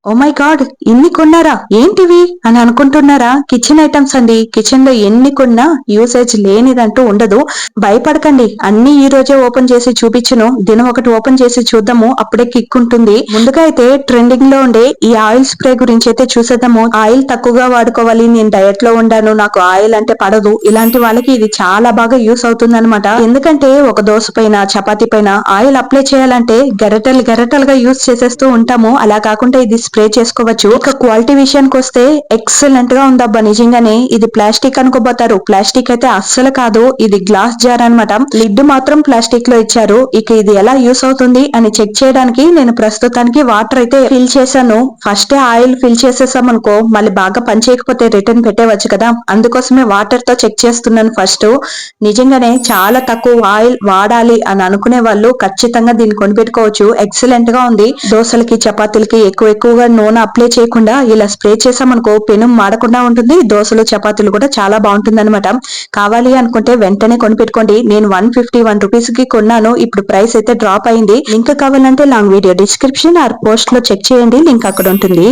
Oh my God! ఇన్ని కొన్నారా ఏంటివి అని అనుకుంటున్నారా? కిచెన్ ఐటమ్స్ అండి. కిచెన్ లో ఎన్ని కొన్నా యూసేజ్ లేనిదంటూ ఉండదు. భయపడకండి, అన్ని ఈ రోజే ఓపెన్ చేసి చూపించును. దినం ఒకటి ఓపెన్ చేసి చూద్దాము, అప్పుడే కిక్ ఉంటుంది. ముందుగా అయితే ట్రెండింగ్ లో ఉండే ఈ ఆయిల్ స్ప్రే గురించి అయితే చూసేద్దాము. ఆయిల్ తక్కువగా వాడుకోవాలి, నేను డయట్ లో ఉండాను, నాకు ఆయిల్ అంటే పడదు, ఇలాంటి వాళ్ళకి ఇది చాలా బాగా యూస్ అవుతుంది అనమాట. ఎందుకంటే ఒక దోశ పైన చపాతీ పైన ఆయిల్ అప్లై చేయాలంటే గెరటలు గెరటలుగా యూస్ చేసేస్తూ ఉంటాము. అలా కాకుండా ఇది స్ప్రే చేసుకోవచ్చు. ఇక క్వాలిటీ విషయానికి వస్తే ఎక్సలెంట్ గా ఉందబ్బా. నిజంగానే ఇది ప్లాస్టిక్ అనుకోబోతారు, ప్లాస్టిక్ అయితే అస్సలు కాదు. ఇది గ్లాస్ జార్ అన్నమాట. లిడ్ మాత్రం ప్లాస్టిక్ లో ఇచ్చారు. ఇక ఇది ఎలా యూస్ అవుతుంది అని చెక్ చేయడానికి నేను ప్రస్తుతానికి వాటర్ అయితే ఫిల్ చేశాను. ఫస్ట్ ఆయిల్ ఫిల్ చేసేసాం అనుకో మళ్ళీ బాగా పని చేయకపోతే రిటర్న్ పెట్టేవచ్చు కదా, అందుకోసమే వాటర్ తో చెక్ చేస్తున్నాను ఫస్ట్. నిజంగానే చాలా తక్కువ ఆయిల్ వాడాలి అని అనుకునే వాళ్ళు ఖచ్చితంగా దీన్ని కొనిపెట్టుకోవచ్చు. ఎక్సలెంట్ గా ఉంది. దోశలకి చపాతీలకి ఎక్కువగా నూనె అప్లై చేయకుండా ఇలా స్ప్రే చేసామనుకో పెనం మాడకుండా ఉంటుంది. దోశలు చపాతీలు కూడా చాలా బాగుంటుంది అనమాట. కావాలి అనుకుంటే వెంటనే కొనిపెట్టుకోండి. నేను 151 రూపీస్ కి కొన్నాను. ఇప్పుడు ప్రైస్ అయితే డ్రాప్ అయింది. లింక్ కావాలంటే long video description or post లో చెక్ చేయండి, లింక్ అక్కడ ఉంటుంది.